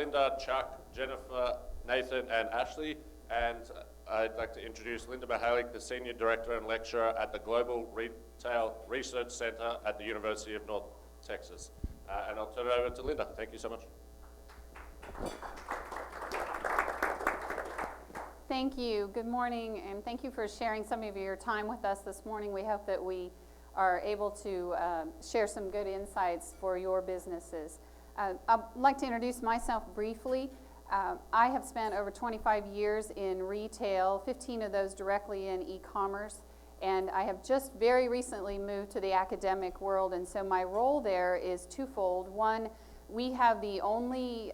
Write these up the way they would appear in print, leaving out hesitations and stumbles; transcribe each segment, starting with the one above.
Linda, Chuck, Jennifer, Nathan, and Ashley. And I'd like to introduce Linda Mahalik, the Senior Director and Lecturer at the Global Retail Research Center at the University of North Texas. And I'll turn it over to Linda. Thank you so much. Thank you. Good morning, and thank you for sharing some of your time with us this morning. We hope that we are able to share some good insights for your businesses. I'd like to introduce myself briefly. I have spent over 25 years in retail, 15 of those directly in e-commerce, and I have just very recently moved to the academic world, and so my role there is twofold. One, we have the only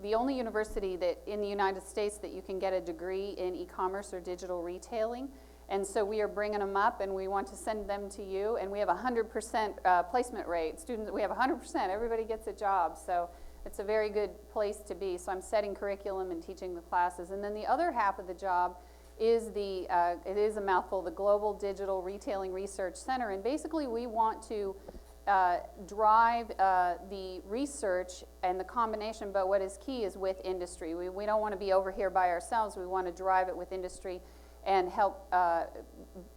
university that in the United States that you can get a degree in e-commerce or digital retailing. And so we are bringing them up, and we want to send them to you. And we have a 100% placement rate. Students, we have 100%. Everybody gets a job. So it's a very good place to be. So I'm setting curriculum and teaching the classes. And then the other half of the job is it is a mouthful, the Global Digital Retailing Research Center. And basically we want to drive the research and the combination, but what is key is with industry. We don't want to be over here by ourselves. We want to drive it with industry and help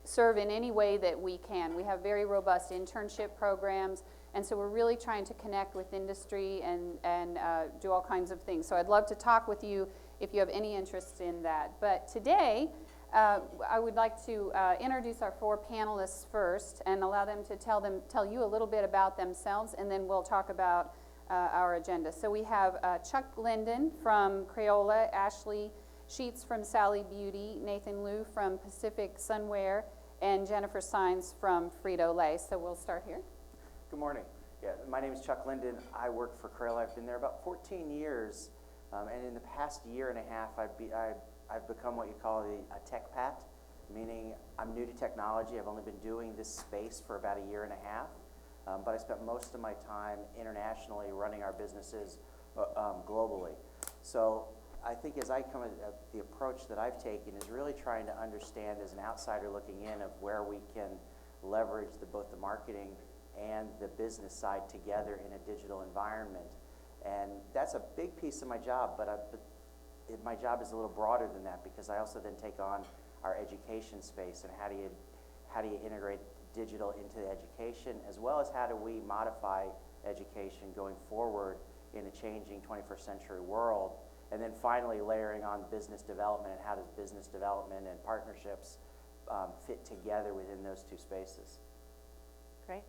serve in any way that we can. We have very robust internship programs, and so we're really trying to connect with industry and do all kinds of things. So I'd love to talk with you if you have any interest in that. But today, I would like to introduce our four panelists first and allow them to tell you a little bit about themselves, and then we'll talk about our agenda. So we have Chuck Linden from Crayola, Ashley Sheets from Sally Beauty, Nathan Liu from Pacific Sunwear, and Jennifer Sines from Frito-Lay. So we'll start here. Good morning. Yeah, my name is Chuck Linden. I work for Crayola. I've been there about 14 years, and in the past year and a half, I've become what you call a tech pat, meaning I'm new to technology. I've only been doing this space for about a year and a half, but I spent most of my time internationally running our businesses globally. So I think as I come at the approach that I've taken is really trying to understand as an outsider looking in of where we can leverage both the marketing and the business side together in a digital environment. And that's a big piece of my job, but my job is a little broader than that because I also then take on our education space and how do you integrate digital into the education, as well as how do we modify education going forward in a changing 21st century world. And then finally layering on business development and how does business development and partnerships fit together within those two spaces. Great.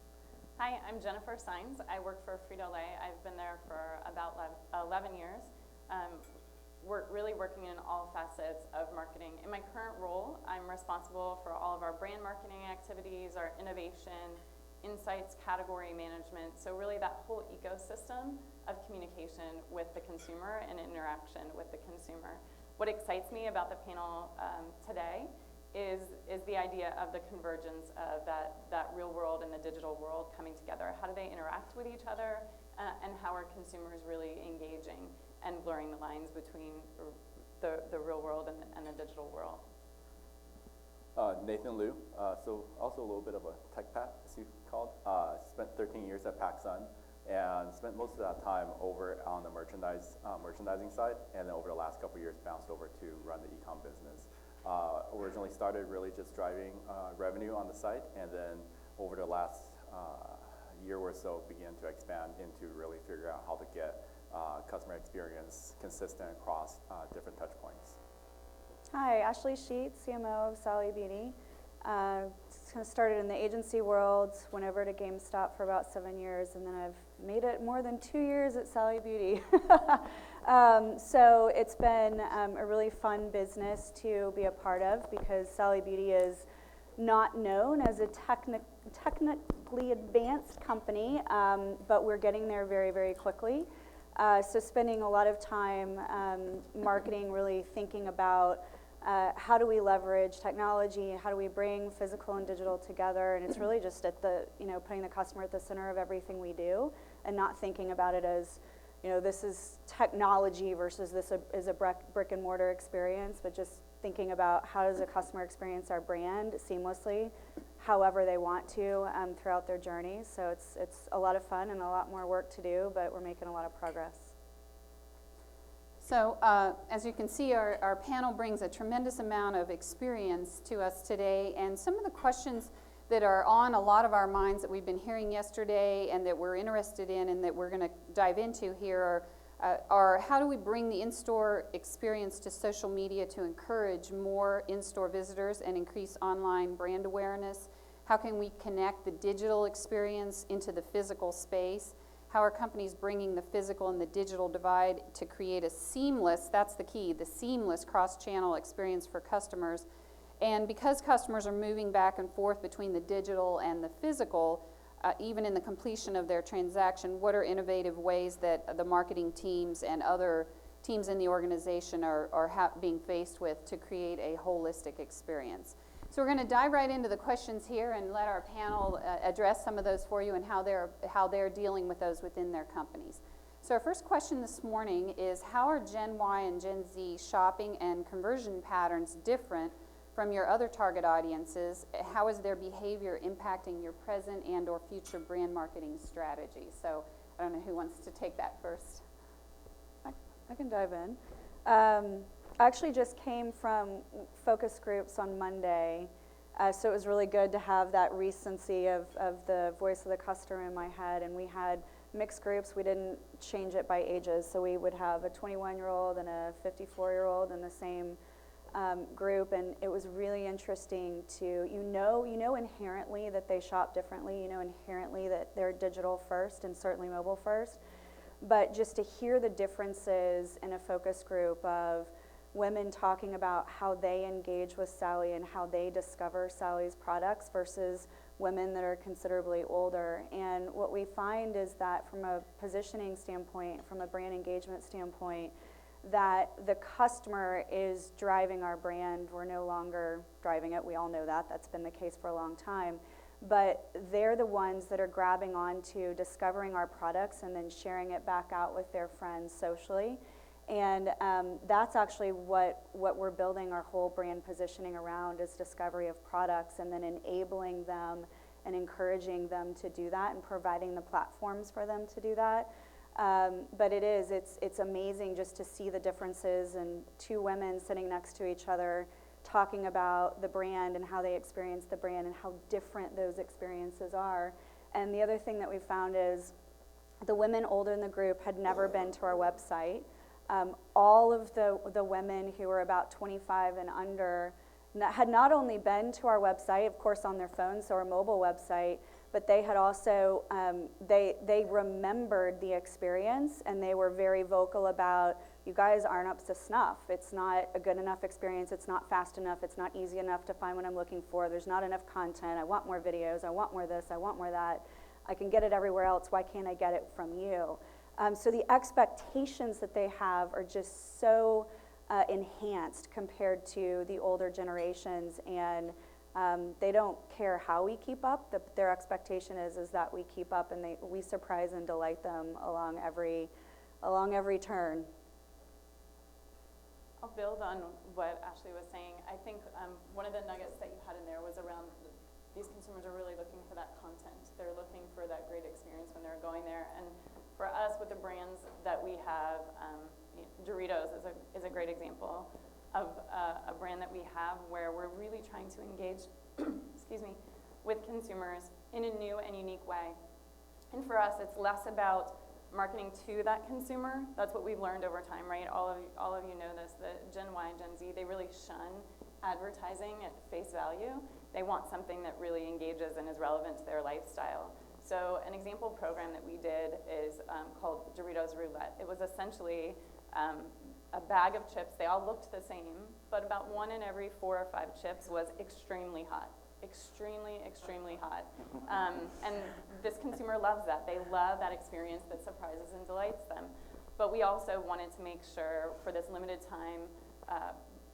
Hi, I'm Jennifer Sines. I work for Frito-Lay. I've been there for about 11 years. We're really working in all facets of marketing. In my current role, I'm responsible for all of our brand marketing activities, our innovation, insights, category management, so really that whole ecosystem of communication with the consumer and interaction with the consumer. What excites me about the panel today is the idea of the convergence of that real world and the digital world coming together. How do they interact with each other, and how are consumers really engaging and blurring the lines between the real world and the digital world? Nathan Liu, so also a little bit of a tech pat, as you called. Spent 13 years at PacSun and spent most of that time over on the merchandising side, and then over the last couple of years bounced over to run the e-com business. Originally started really just driving revenue on the site, and then over the last year or so began to expand into really figure out how to get customer experience consistent across different touch points. Hi, Ashley Sheets, CMO of Sally Beauty. Kind of started in the agency world, went over to GameStop for about 7 years, and then I've made it more than 2 years at Sally Beauty. So it's been a really fun business to be a part of because Sally Beauty is not known as a technically advanced company, but we're getting there very, very quickly. So spending a lot of time marketing, really thinking about how do we leverage technology, how do we bring physical and digital together, and it's really just at the, putting the customer at the center of everything we do and not thinking about it as, this is technology versus this is a brick and mortar experience, but just thinking about how does a customer experience our brand seamlessly, however they want to throughout their journey. So it's a lot of fun and a lot more work to do, but we're making a lot of progress. So as you can see, our panel brings a tremendous amount of experience to us today, and some of the questions that are on a lot of our minds that we've been hearing yesterday and that we're interested in and that we're going to dive into here are how do we bring the in-store experience to social media to encourage more in-store visitors and increase online brand awareness? How can we connect the digital experience into the physical space? How are companies bringing the physical and the digital divide to create a seamless, that's the key, the seamless cross-channel experience for customers? And because customers are moving back and forth between the digital and the physical, even in the completion of their transaction, what are innovative ways that the marketing teams and other teams in the organization are being faced with to create a holistic experience? So we're going to dive right into the questions here and let our panel address some of those for you and how they're dealing with those within their companies. So our first question this morning is, how are Gen Y and Gen Z shopping and conversion patterns different from your other target audiences? How is their behavior impacting your present and or future brand marketing strategy? So I don't know who wants to take that first. I can dive in. I actually just came from focus groups on Monday, so it was really good to have that recency of the voice of the customer in my head. And we had mixed groups. We didn't change it by ages, so we would have a 21-year-old and a 54-year-old in the same group, and it was really interesting to, you know inherently that they shop differently, you know inherently that they're digital first and certainly mobile first, but just to hear the differences in a focus group of women talking about how they engage with Sally and how they discover Sally's products versus women that are considerably older. And what we find is that from a positioning standpoint, from a brand engagement standpoint, that the customer is driving our brand. We're no longer driving it. We all know that. That's been the case for a long time. But they're the ones that are grabbing onto discovering our products and then sharing it back out with their friends socially. And that's actually what we're building our whole brand positioning around, is discovery of products and then enabling them and encouraging them to do that and providing the platforms for them to do that. But it's amazing just to see the differences, and two women sitting next to each other talking about the brand and how they experience the brand and how different those experiences are. And the other thing that we found is the women older in the group had never been to our website. All of the women who were about 25 and under had not only been to our website, of course on their phones, so our mobile website, but they had also, they remembered the experience, and they were very vocal about, you guys aren't up to snuff. It's not a good enough experience. It's not fast enough. It's not easy enough to find what I'm looking for. There's not enough content. I want more videos. I want more this. I want more that. I can get it everywhere else. Why can't I get it from you? So the expectations that they have are just so enhanced compared to the older generations, and they don't care how we keep up. Their expectation is that we keep up, and we surprise and delight them along every turn. I'll build on what Ashley was saying. I think one of the nuggets that you had in there was around these consumers are really looking for that content. They're looking for that great experience when they're going there. And for us, with the brands that we have, Doritos is a great example of a brand that we have where we're really trying to engage excuse me, with consumers in a new and unique way. And for us, it's less about marketing to that consumer. That's what we've learned over time, right? All of you know this, that Gen Y and Gen Z, they really shun advertising at face value. They want something that really engages and is relevant to their lifestyle. So an example program that we did is called Doritos Roulette. It was essentially a bag of chips. They all looked the same, but about 1 in every 4 or 5 chips was extremely hot. Extremely hot. And this consumer loves that. They love that experience that surprises and delights them. But we also wanted to make sure for this limited time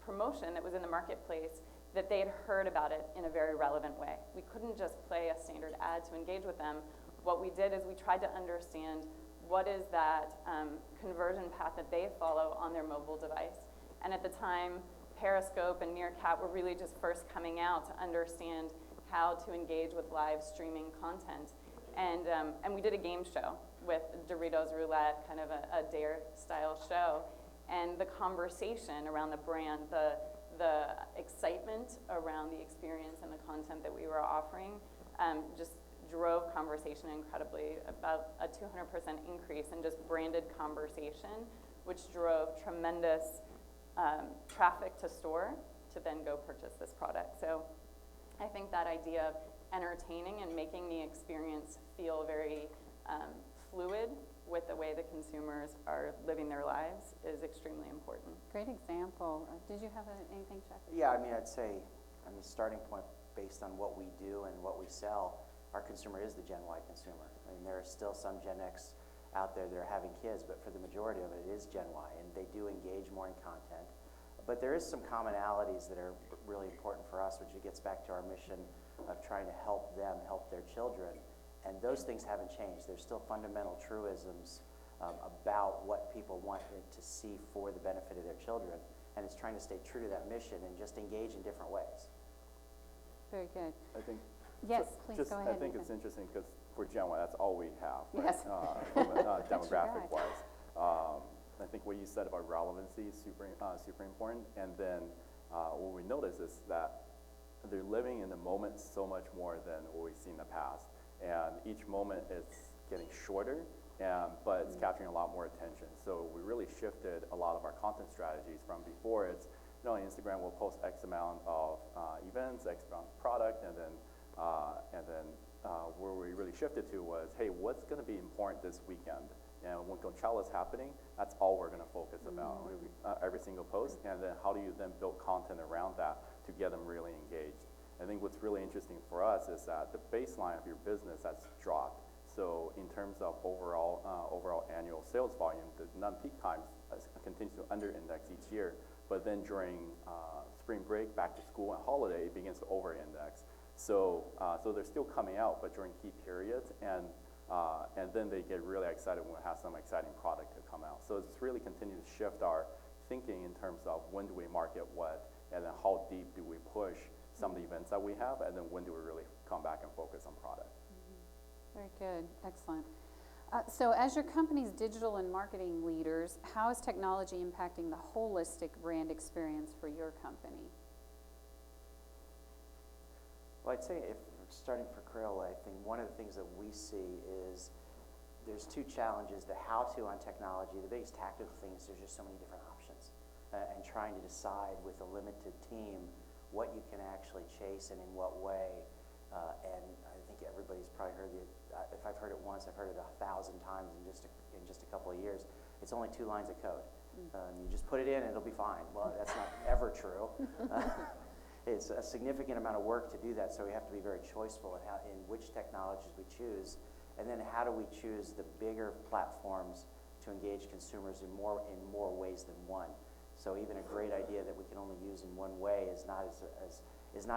promotion that was in the marketplace that they had heard about it in a very relevant way. We couldn't just play a standard ad to engage with them. What we did is we tried to understand what is that conversion path that they follow on their mobile device. And at the time, Periscope and Meerkat were really just first coming out to understand how to engage with live streaming content. And we did a game show with Doritos Roulette, kind of a dare style show. and the conversation around the brand, the excitement around the experience and the content that we were offering just drove conversation incredibly, about a 200% increase in just branded conversation, which drove tremendous traffic to store to then go purchase this product. So I think that idea of entertaining and making the experience feel very fluid with the way the consumers are living their lives is extremely important. Great example. Did you have anything, Chuck? Yeah, I mean, I'd say, starting point based on what we do and what we sell, our consumer is the Gen Y consumer. I mean, there are still some Gen X out there that are having kids, but for the majority of it, it is Gen Y, and they do engage more in content. But there is some commonalities that are really important for us, which it gets back to our mission of trying to help them help their children. And those things haven't changed. There's still fundamental truisms about what people want to see for the benefit of their children. And it's trying to stay true to that mission and just engage in different ways. Very good. I think. Yes, please go ahead. I think it's interesting because for Gen Y, that's all we have, right? Yes. Demographic-wise. I think what you said about relevancy is super important. And then what we notice is that they're living in the moment so much more than what we've seen in the past. And each moment is getting shorter, but it's capturing a lot more attention. So we really shifted a lot of our content strategies from before. It's, Instagram will post X amount of events, X amount of product, and then where we really shifted to was, hey, what's going to be important this weekend? And when Coachella is happening, that's all we're going to focus about every single post. And then how do you then build content around that to get them really engaged? I think what's really interesting for us is that the baseline of your business has dropped. So in terms of overall annual sales volume, the non-peak times continues to under-index each year. But then during spring break, back to school, and holiday, it begins to over-index. So they're still coming out, but during key periods, and then they get really excited when we have some exciting product to come out. So it's really continued to shift our thinking in terms of when do we market what, and then how deep do we push some of the events that we have, and then when do we really come back and focus on product. Very good, excellent. So as your company's digital and marketing leaders, how is technology impacting the holistic brand experience for your company? Well, I'd say if starting for Crayola, I think one of the things that we see is there's two challenges. The how-to on technology, the biggest tactical thing is there's just so many different options. And trying to decide with a limited team what you can actually chase and in what way. And I think everybody's probably heard it. If I've heard it once, I've heard it 1,000 times in just a couple of years. It's only 2 lines of code. You just put it in and it'll be fine. Well, that's not ever true. It's a significant amount of work to do that, so we have to be very choiceful in which technologies we choose, and then how do we choose the bigger platforms to engage consumers in more ways than one. So even a great idea that we can only use in one way is not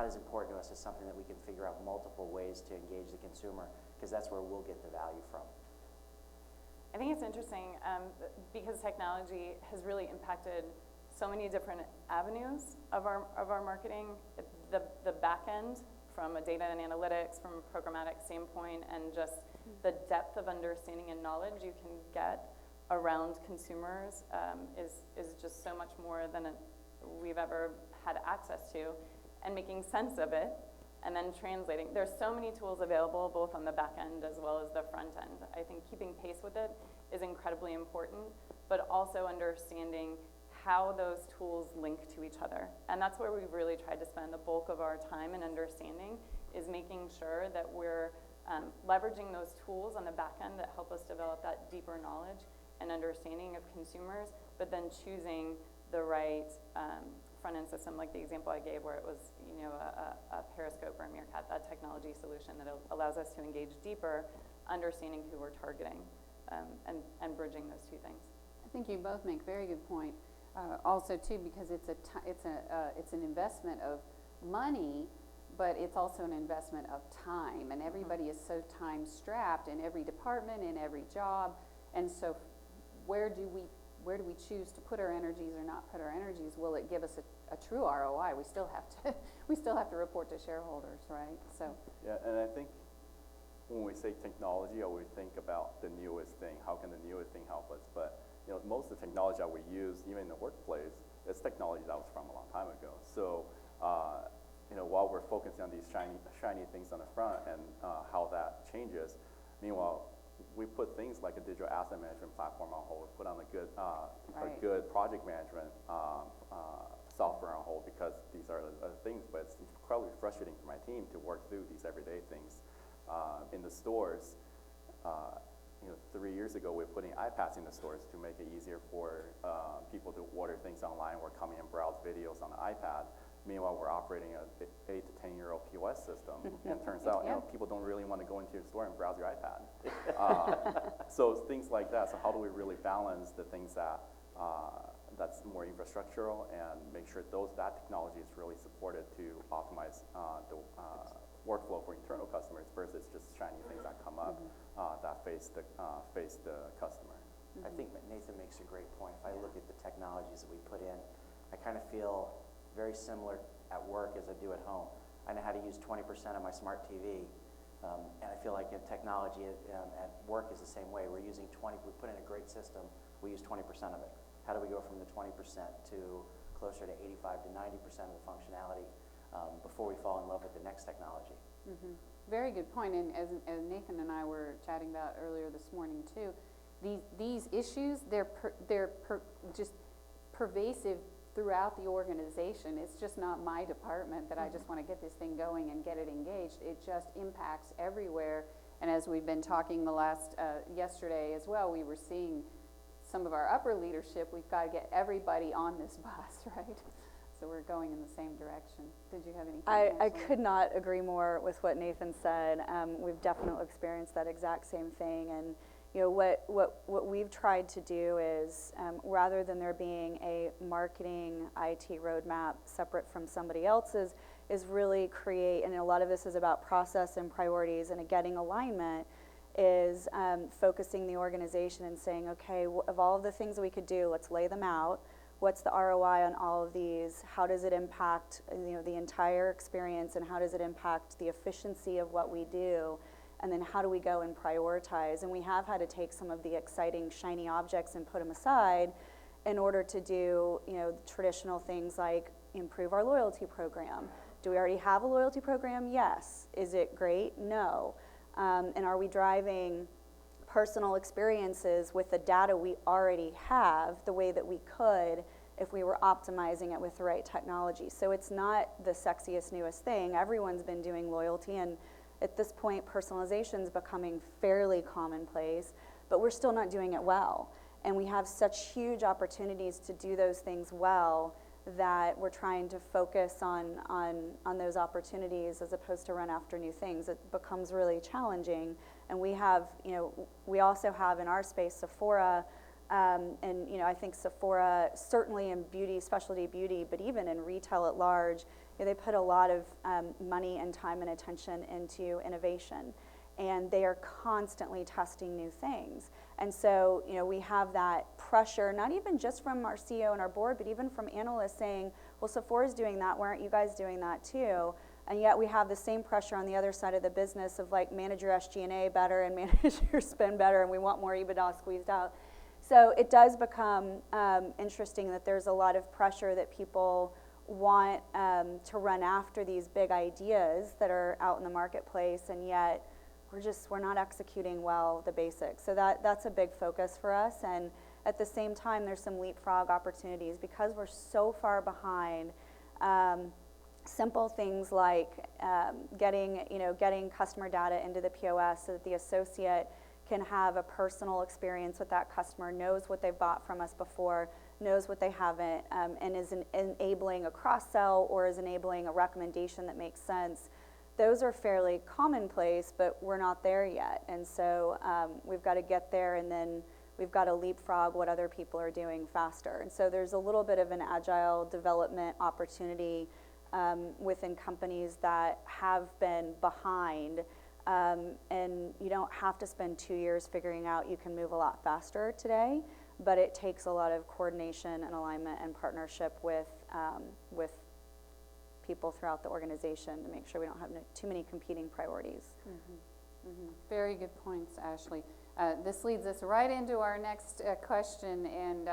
as important to us as something that we can figure out multiple ways to engage the consumer, because that's where we'll get the value from. I think it's interesting because technology has really impacted so many different avenues of our marketing. The back end, from a data and analytics, from a programmatic standpoint, and just the depth of understanding and knowledge you can get around consumers is just so much more than we've ever had access to, and making sense of it, and then translating. There's so many tools available, both on the back end as well as the front end. I think keeping pace with it is incredibly important, but also understanding how those tools link to each other. And that's where we've really tried to spend the bulk of our time and understanding, is making sure that we're leveraging those tools on the back end that help us develop that deeper knowledge and understanding of consumers, but then choosing the right front-end system, like the example I gave where it was a Periscope or a Meerkat, that technology solution that allows us to engage deeper, understanding who we're targeting, and bridging those two things. I think you both make very good point. Also, too, because it's an investment of money, but it's also an investment of time, and everybody is so time-strapped in every department, in every job, and so where do we choose to put our energies or not put our energies? Will it give us a true ROI? We still have to report to shareholders, right? So yeah, and I think when we say technology, I always think about the newest thing. How can the newest thing help us? But most of the technology that we use, even in the workplace, is technology that was from a long time ago. So, while we're focusing on these shiny things on the front and how that changes, meanwhile, we put things like a digital asset management platform on hold, put on a good project management software on hold, because these are things, but it's incredibly frustrating for my team to work through these everyday things. In the stores, 3 years ago, we were putting iPads in the stores to make it easier for people to order things online or come in and browse videos on the iPad. Meanwhile, we're operating an 8 to 10-year-old POS system, and it turns out people don't really want to go into your store and browse your iPad. So things like that. So how do we really balance the things that that's more infrastructural and make sure that technology is really supported to optimize the workflow for internal customers versus just shiny things that come up that face the customer. I think Nathan makes a great point. If I look at the technologies that we put in, I kind of feel very similar at work as I do at home. I know how to use 20% of my smart TV, and I feel like in technology at work is the same way. We put in a great system, we use 20% of it. How do we go from the 20% to closer to 85 to 90% of the functionality before we fall in love with the next technology? Very good point, and as Nathan and I were chatting about earlier this morning too, these issues, they're just pervasive throughout the organization. It's just not my department that I just want to get this thing going and get it engaged. It just impacts everywhere, and as we've been talking yesterday as well, we were seeing some of our upper leadership, we've got to get everybody on this bus, right? So we're going in the same direction. Did you have anything? I could not agree more with what Nathan said. We've definitely experienced that exact same thing, and what we've tried to do is, rather than there being a marketing IT roadmap separate from somebody else's, is really create, and a lot of this is about process and priorities and getting alignment, is focusing the organization and saying, okay, of all of the things that we could do, let's lay them out. What's the ROI on all of these? How does it impact the entire experience, and how does it impact the efficiency of what we do? And then how do we go and prioritize? And we have had to take some of the exciting, shiny objects and put them aside in order to do traditional things like improve our loyalty program. Do we already have a loyalty program? Yes. Is it great? No. And are we driving personal experiences with the data we already have the way that we could if we were optimizing it with the right technology? So it's not the sexiest, newest thing. Everyone's been doing loyalty, and at this point, personalization is becoming fairly commonplace, but we're still not doing it well. And we have such huge opportunities to do those things well that we're trying to focus on those opportunities as opposed to run after new things. It becomes really challenging. And we have, we also have in our space Sephora, and I think Sephora, certainly in beauty, specialty beauty, but even in retail at large, they put a lot of money and time and attention into innovation, and they are constantly testing new things. And so, we have that pressure, not even just from our CEO and our board, but even from analysts saying, well, Sephora's doing that, why aren't you guys doing that too? And yet we have the same pressure on the other side of the business of like manage your SG&A better and manage your spend better, and we want more EBITDA squeezed out. So it does become interesting that there's a lot of pressure that people want to run after these big ideas that are out in the marketplace, and yet we're not executing well the basics. So that's a big focus for us, and at the same time there's some leapfrog opportunities because we're so far behind. Simple things like getting customer data into the POS so that the associate can have a personal experience with that customer, knows what they've bought from us before, knows what they haven't, and is enabling a cross-sell or is enabling a recommendation that makes sense. Those are fairly commonplace, but we're not there yet. And so we've got to get there, and then we've got to leapfrog what other people are doing faster. And so there's a little bit of an agile development opportunity within companies that have been behind. And you don't have to spend 2 years figuring out you can move a lot faster today, but it takes a lot of coordination and alignment and partnership with people throughout the organization to make sure we don't have too many competing priorities. Very good points, Ashley. This leads us right into our next question, and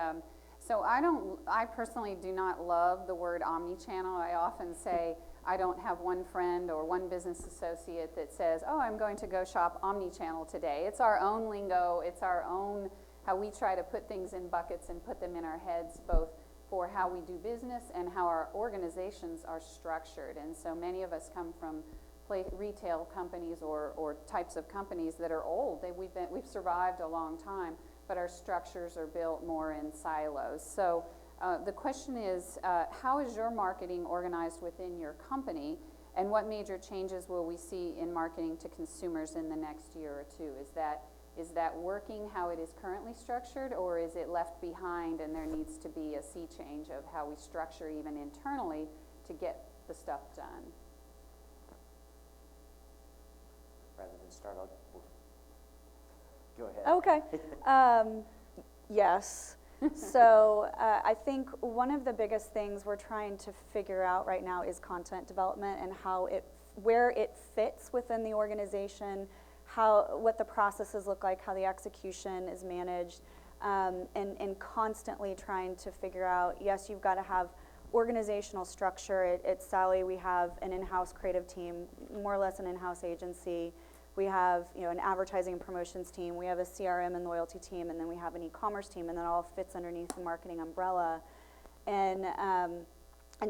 so I personally do not love the word omni-channel. I often say I don't have one friend or one business associate that says, oh, I'm going to go shop omni-channel today. It's our own lingo, it's our own, how we try to put things in buckets and put them in our heads, both for how we do business and how our organizations are structured. And so many of us come from retail companies or types of companies that are old. We've survived a long time, but our structures are built more in silos. So the question is, how is your marketing organized within your company, and what major changes will we see in marketing to consumers in the next year or two? Is that working how it is currently structured, or is it left behind and there needs to be a sea change of how we structure even internally to get the stuff done? Rather than start, go ahead. Okay. Yes. So I think one of the biggest things we're trying to figure out right now is content development and where it fits within the organization, what the processes look like, how the execution is managed, and constantly trying to figure out, yes, you've got to have organizational structure. At Sally, we have an in-house creative team, more or less an in-house agency. We have, an advertising and promotions team. We have a CRM and loyalty team, and then we have an e-commerce team, and that all fits underneath the marketing umbrella. And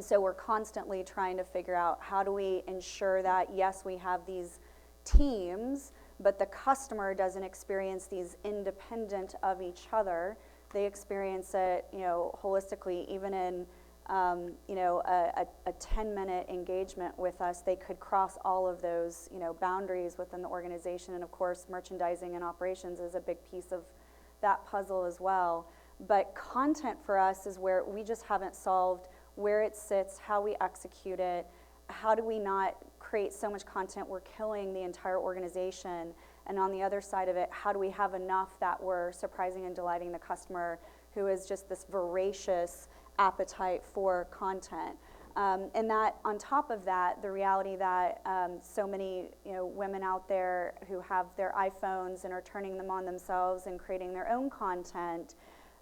so we're constantly trying to figure out, how do we ensure that, yes, we have these teams, but the customer doesn't experience these independent of each other. They experience it, holistically. Even in a 10-minute engagement with us, they could cross all of those, boundaries within the organization. And of course, merchandising and operations is a big piece of that puzzle as well. But content for us is where we just haven't solved where it sits, how we execute it. How do we not create so much content we're killing the entire organization? And on the other side of it, how do we have enough that we're surprising and delighting the customer, who is just this voracious appetite for content? And that, on top of that, the reality that so many women out there who have their iPhones and are turning them on themselves and creating their own content,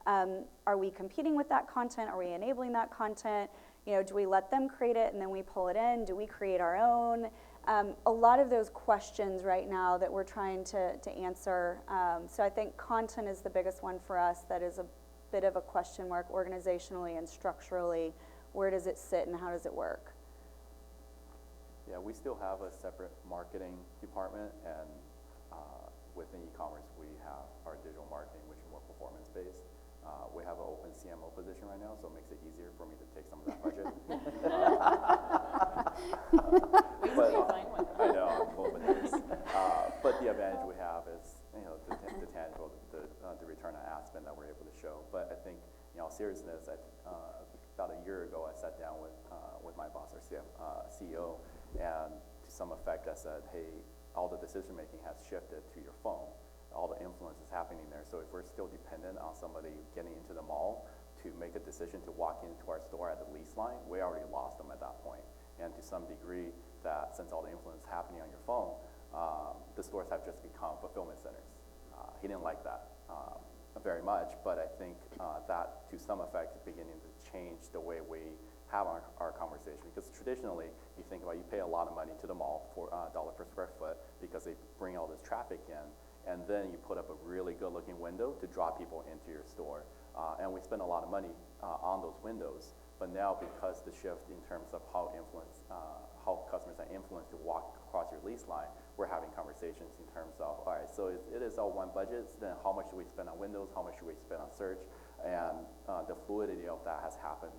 are we competing with that content? Are we enabling that content? Do we let them create it and then we pull it in? Do we create our own? A lot of those questions right now that we're trying to answer. So I think content is the biggest one for us. That is a bit of a question mark organizationally and structurally. Where does it sit and how does it work? Yeah, we still have a separate marketing department, and within e-commerce we have our digital marketing, which is more performance-based. We have an open CMO position right now, so it makes it easier for me to take some of that budget. We would be fine with I know, I'm full of this. But the advantage we have is, the tangible, the return on ad spend that we're able to show. But I think, in all seriousness, about a year ago, I sat down with my boss, our CEO, and to some effect, I said, hey, all the decision making has shifted to your phone. All the influence is happening there. So if we're still dependent on somebody getting into the mall to make a decision to walk into our store at the lease line, we already lost them at that point. And to some degree, that since all the influence is happening on your phone, the stores have just become fulfillment centers. He didn't like that very much, but I think that to some effect is beginning to change the way we have our conversation. Because traditionally, you think about, you pay a lot of money to the mall for $1 per square foot because they bring all this traffic in, and then you put up a really good looking window to draw people into your store. And we spend a lot of money on those windows, but now because the shift in terms of how customers are influenced to walk across your lease line, we're having conversations in terms of, all right, so it is all one budget, then how much do we spend on windows, how much do we spend on search? And the fluidity of that has happened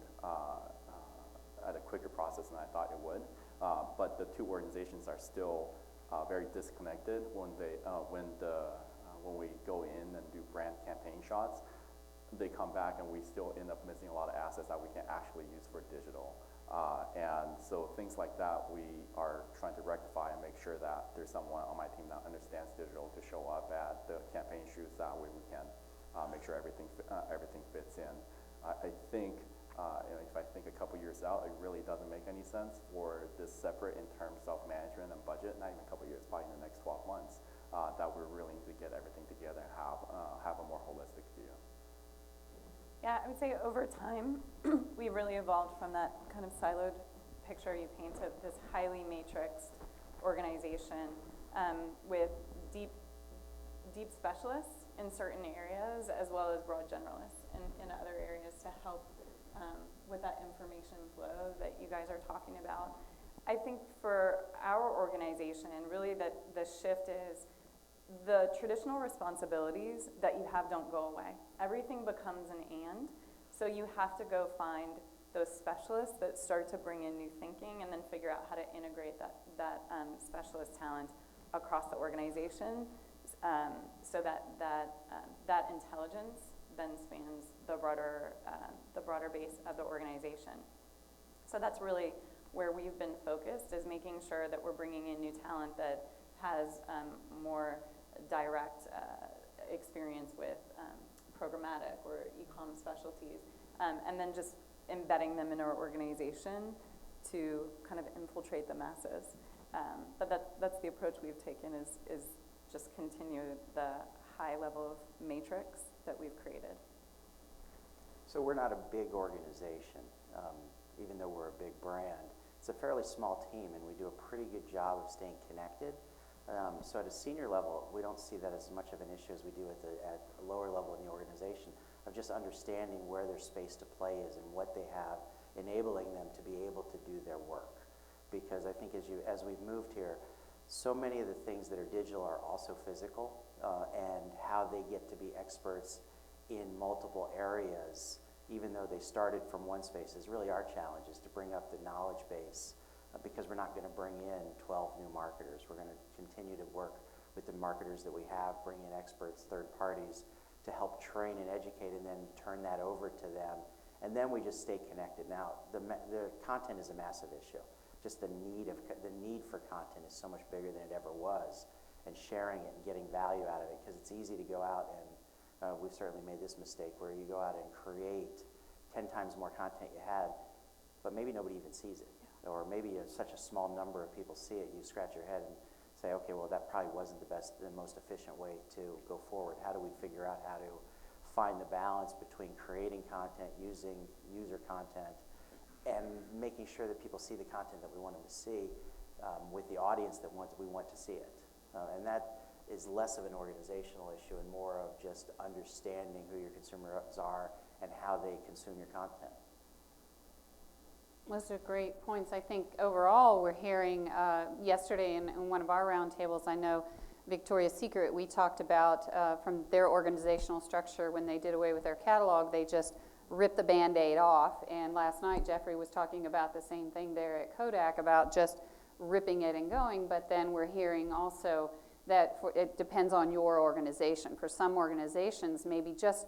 at a quicker process than I thought it would. But the two organizations are still very disconnected when we go in and do brand campaign shots. They come back and we still end up missing a lot of assets that we can actually use for digital. And so things like that we are trying to rectify and make sure that there's someone on my team that understands digital to show up at the campaign shoots. That way we can make sure everything fits in. I think if I think a couple years out, it really doesn't make any sense for this separate in terms of management and budget, not even a couple years, probably in the next 12 months. that we're willing to get everything together and have a more holistic view. Yeah, I would say over time, we've really evolved from that kind of siloed picture you paint to this highly matrixed organization with deep specialists in certain areas as well as broad generalists in other areas to help with that information flow that you guys are talking about. I think for our organization, really the shift is the traditional responsibilities that you have don't go away. Everything becomes an and, so you have to go find those specialists that start to bring in new thinking and then figure out how to integrate that specialist talent across the organization so that intelligence then spans the broader base of the organization. So that's really where we've been focused, is making sure that we're bringing in new talent that has more direct experience with programmatic or e-com specialties, and then just embedding them in our organization to kind of infiltrate the masses. But that's the approach we've taken, is just continue the high level of matrix that we've created. So we're not a big organization, even though we're a big brand. It's a fairly small team, and we do a pretty good job of staying connected. So at a senior level, we don't see that as much of an issue as we do at a lower level in the organization, of just understanding where their space to play is and what they have, enabling them to be able to do their work. Because I think as we've moved here, so many of the things that are digital are also physical, and how they get to be experts in multiple areas, even though they started from one space, is really our challenge, is to bring up the knowledge base, because we're not going to bring in 12 new marketers. We're going to continue to work with the marketers that we have, bring in experts, third parties, to help train and educate, and then turn that over to them. And then we just stay connected. Now, the content is a massive issue. Just the need for content is so much bigger than it ever was, and sharing it and getting value out of it, because it's easy to go out and we've certainly made this mistake where you go out and create 10 times more content you had, but maybe nobody even sees it. Or maybe such a small number of people see it, you scratch your head and say, okay, well, that probably wasn't the most efficient way to go forward. How do we figure out how to find the balance between creating content, using user content, and making sure that people see the content that we want them to see with the audience that we want to see it. And that is less of an organizational issue and more of just understanding who your consumers are and how they consume your content. Those are great points. I think overall we're hearing yesterday in one of our roundtables, I know Victoria's Secret, we talked about from their organizational structure when they did away with their catalog, they just ripped the Band-Aid off. And last night Jeffrey was talking about the same thing there at Kodak about just ripping it and going, but then we're hearing also that it depends on your organization. For some organizations, maybe just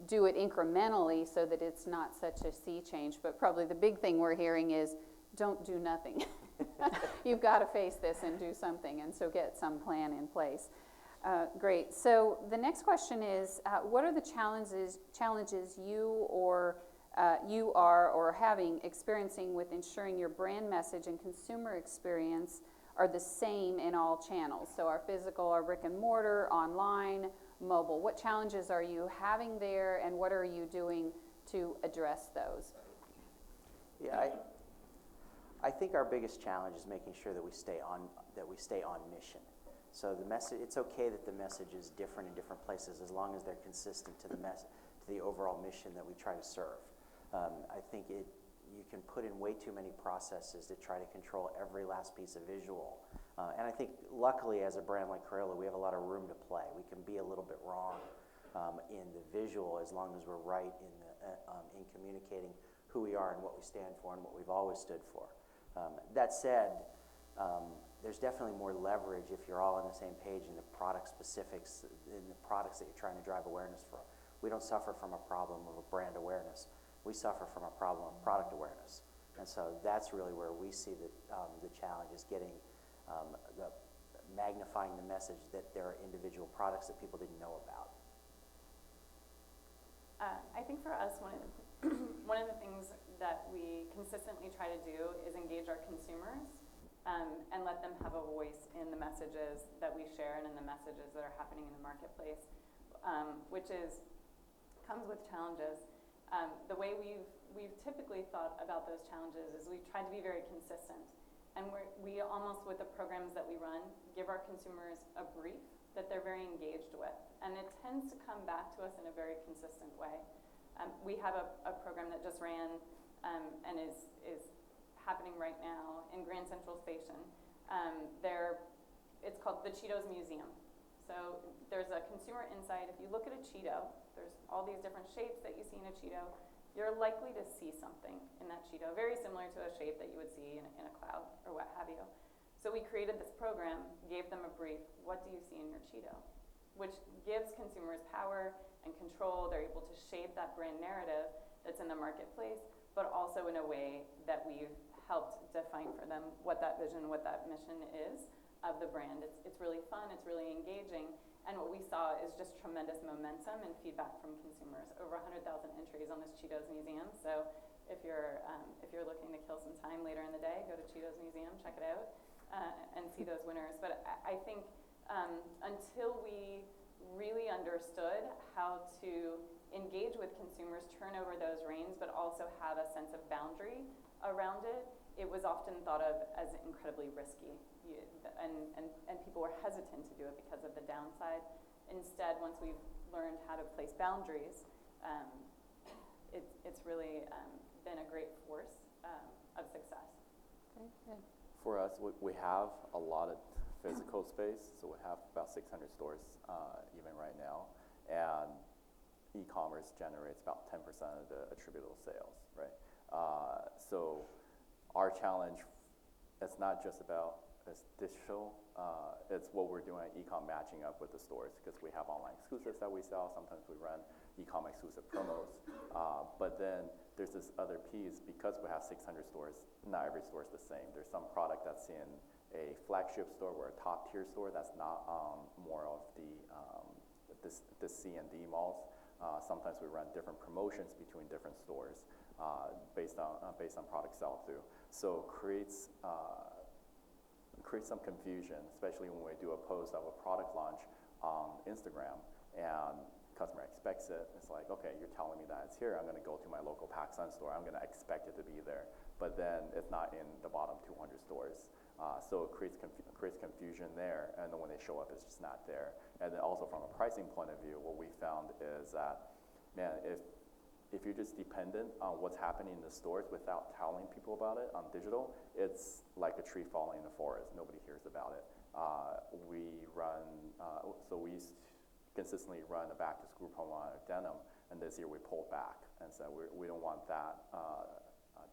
do it incrementally so that it's not such a sea change. But probably the big thing we're hearing is don't do nothing. You've got to face this and do something, and so get some plan in place. Great. So the next question is, what are the challenges you are having experiencing with ensuring your brand message and consumer experience are the same in all channels? So our physical, our brick and mortar, online, mobile. What challenges are you having there, and what are you doing to address those? Yeah, I think our biggest challenge is making sure that we stay on mission. So the message, it's okay that the message is different in different places as long as they're consistent to the overall mission that we try to serve. I think you can put in way too many processes to try to control every last piece of visual. And I think luckily as a brand like Crayola, we have a lot of room to play. We can be a little bit wrong in the visual as long as we're right in communicating who we are and what we stand for and what we've always stood for. That said, there's definitely more leverage if you're all on the same page in the product specifics, in the products that you're trying to drive awareness for. We don't suffer from a problem of a brand awareness. We suffer from a problem of product awareness. And so that's really where we see the challenge, is getting magnifying the message that there are individual products that people didn't know about. I think for us, one of the things that we consistently try to do is engage our consumers and let them have a voice in the messages that we share and in the messages that are happening in the marketplace, which comes with challenges. The way we've typically thought about those challenges is we've tried to be very consistent. And we almost, with the programs that we run, give our consumers a brief that they're very engaged with. And it tends to come back to us in a very consistent way. We have a program that just ran and is happening right now in Grand Central Station. It's called the Cheetos Museum. So there's a consumer insight. If you look at a Cheeto, there's all these different shapes that you see in a Cheeto. You're likely to see something in that Cheeto, very similar to a shape that you would see in a cloud or what have you. So we created this program, gave them a brief, what do you see in your Cheeto? Which gives consumers power and control. They're able to shape that brand narrative that's in the marketplace, but also in a way that we've helped define for them what that vision, what that mission is of the brand. It's really fun, it's really engaging, and what we saw is just tremendous momentum and feedback from consumers. Over 100,000 entries on this Cheetos Museum, so if you're looking to kill some time later in the day, go to Cheetos Museum, check it out, and see those winners. But I think until we really understood how to engage with consumers, turn over those reins, but also have a sense of boundary around it, it was often thought of as incredibly risky. And people were hesitant to do it because of the downside. Instead, once we've learned how to place boundaries, it's really been a great force of success. Very good. For us, we have a lot of physical space, so we have about 600 stores even right now, and e-commerce generates about 10% of the attributable sales, right? So our challenge, it's not just about it's digital, it's what we're doing at e-com matching up with the stores, because we have online exclusives that we sell. Sometimes we run e-com exclusive promos, but then there's this other piece. Because we have 600 stores, not every store is the same. There's some product that's in a flagship store or a top tier store that's not more of the C and D malls. Sometimes we run different promotions between different stores based on product sell-through. So creates some confusion, especially when we do a post of a product launch on Instagram and customer expects it. It's like, okay, you're telling me that it's here. I'm going to go to my local PacSun store. I'm going to expect it to be there. But then it's not in the bottom 200 stores. So it creates confusion there. And then when they show up, it's just not there. And then also from a pricing point of view, what we found is that, man, if you're just dependent on what's happening in the stores without telling people about it on digital, it's like a tree falling in the forest. Nobody hears about it. We consistently run a back-to-school promo on denim, and this year we pulled back and said we don't want that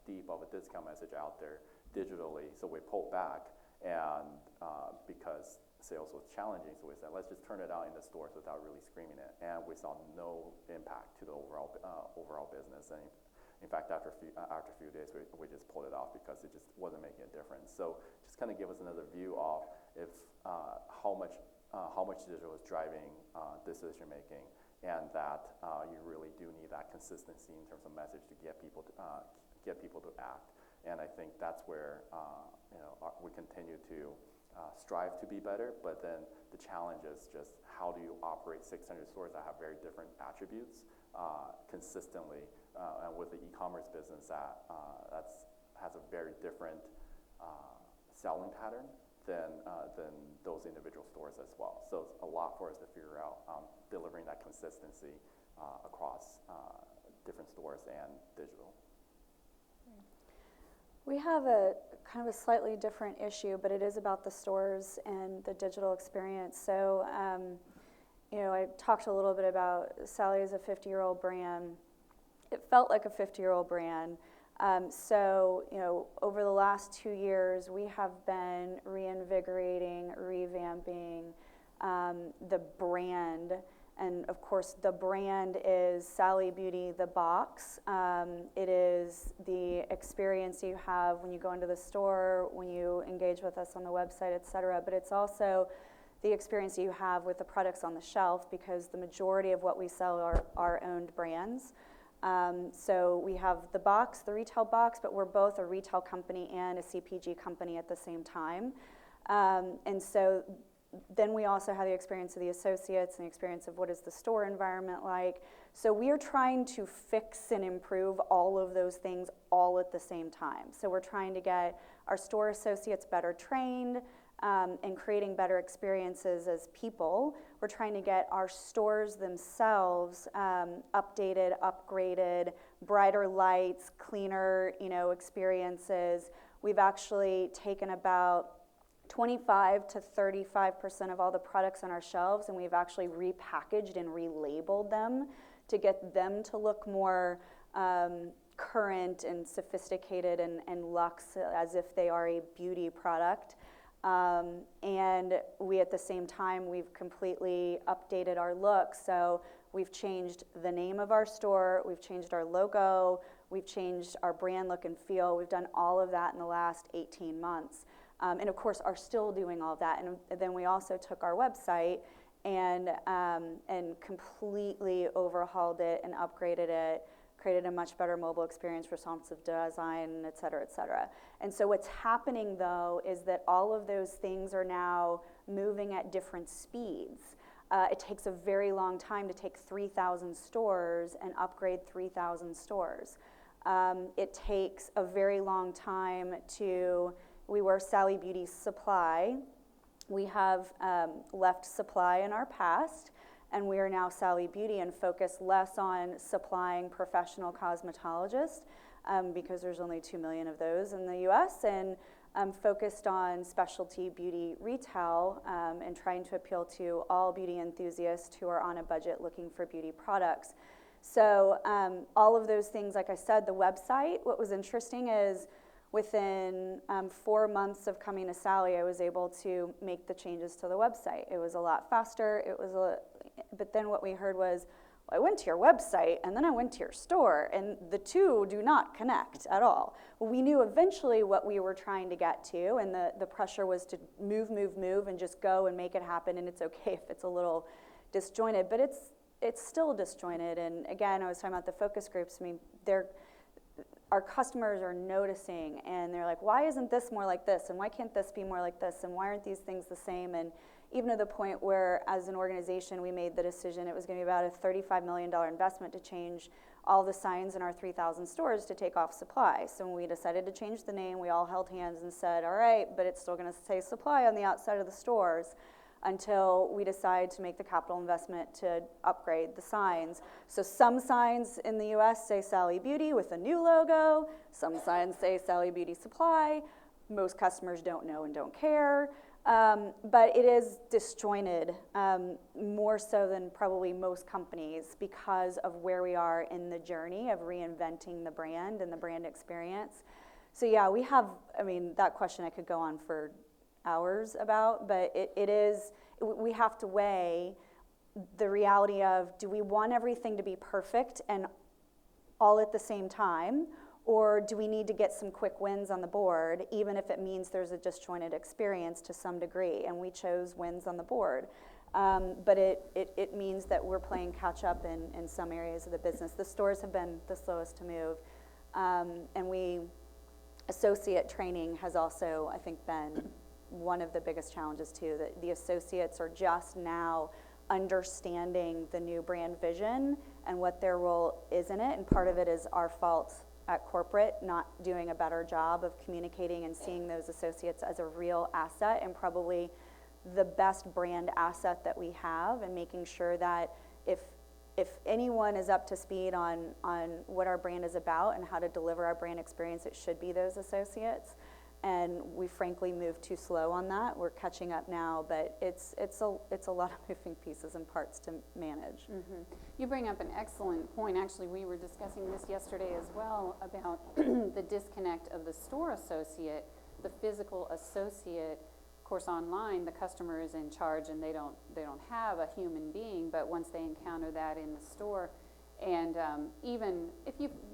deep of a discount message out there digitally, so we pulled back, and because sales was challenging, so we said let's just turn it out in the stores without really screaming it, and we saw no impact to the overall business. And in fact, after a few days, we just pulled it off because it just wasn't making a difference. So just kind of give us another view of how much digital is driving decision making, and that you really do need that consistency in terms of message to get people to act. And I think that's where we continue to strive to be better, but then the challenge is just how do you operate 600 stores that have very different attributes consistently, and with the e-commerce business that has a very different selling pattern than those individual stores as well. So it's a lot for us to figure out delivering that consistency across different stores and digital. We have a kind of a slightly different issue, but it is about the stores and the digital experience. So, I talked a little bit about Sally is a 50-year-old brand. It felt like a 50-year-old brand. So, over the last 2 years, we have been reinvigorating, revamping the brand. And of course, the brand is Sally Beauty, the box. It is the experience you have when you go into the store, when you engage with us on the website, et cetera. But it's also the experience you have with the products on the shelf, because the majority of what we sell are owned brands. So we have the box, the retail box, but we're both a retail company and a CPG company at the same time. And so then we also have the experience of the associates and the experience of what is the store environment like. So we are trying to fix and improve all of those things all at the same time. So we're trying to get our store associates better trained, and creating better experiences as people. We're trying to get our stores themselves updated, upgraded, brighter lights, cleaner, experiences. We've actually taken about 25 to 35% of all the products on our shelves, and we've actually repackaged and relabeled them to get them to look more current and sophisticated and luxe, as if they are a beauty product. And we, at the same time, we've completely updated our look. So we've changed the name of our store, we've changed our logo, we've changed our brand look and feel. We've done all of that in the last 18 months. And of course, are still doing all that. And then we also took our website and completely overhauled it and upgraded it, created a much better mobile experience, responsive design, et cetera, et cetera. And so what's happening, though, is that all of those things are now moving at different speeds. It takes a very long time to take 3,000 stores and upgrade 3,000 stores. It takes a very long time we were Sally Beauty Supply. We have left supply in our past, and we are now Sally Beauty and focus less on supplying professional cosmetologists because there's only 2 million of those in the US, and focused on specialty beauty retail and trying to appeal to all beauty enthusiasts who are on a budget looking for beauty products. So all of those things, like I said, the website, what was interesting is within 4 months of coming to Sally, I was able to make the changes to the website. It was a lot faster. But then what we heard was, well, I went to your website and then I went to your store, and the two do not connect at all. Well, we knew eventually what we were trying to get to, and the pressure was to move, and just go and make it happen, and it's okay if it's a little disjointed, but it's still disjointed. And again, I was talking about the focus groups. I mean, our customers are noticing, and they're like, why isn't this more like this, and why can't this be more like this, and why aren't these things the same? And even to the point where, as an organization, we made the decision it was going to be about a $35 million investment to change all the signs in our 3,000 stores to take off supply. So when we decided to change the name, we all held hands and said, all right, but it's still going to say supply on the outside of the stores until we decide to make the capital investment to upgrade the signs. So some signs in the US say Sally Beauty with a new logo, some signs say Sally Beauty Supply. Most customers don't know and don't care, but it is disjointed, more so than probably most companies, because of where we are in the journey of reinventing the brand and the brand experience. So yeah, that question I could go on for hours about, but we have to weigh the reality of, do we want everything to be perfect and all at the same time, or do we need to get some quick wins on the board, even if it means there's a disjointed experience to some degree? And we chose wins on the board, but it means that we're playing catch up in some areas of the business. The stores have been the slowest to move, and associate training has also, I think, been one of the biggest challenges too, that the associates are just now understanding the new brand vision and what their role is in it, and part of it is our fault at corporate not doing a better job of communicating and seeing those associates as a real asset, and probably the best brand asset that we have, and making sure that if anyone is up to speed on what our brand is about and how to deliver our brand experience, it should be those associates. And we frankly moved too slow on that. We're catching up now, but it's a lot of moving pieces and parts to manage. Mm-hmm. You bring up an excellent point. Actually, we were discussing this yesterday as well, about the disconnect of the store associate, the physical associate. Of course, online, the customer is in charge, and they don't have a human being. But once they encounter that in the store, and even if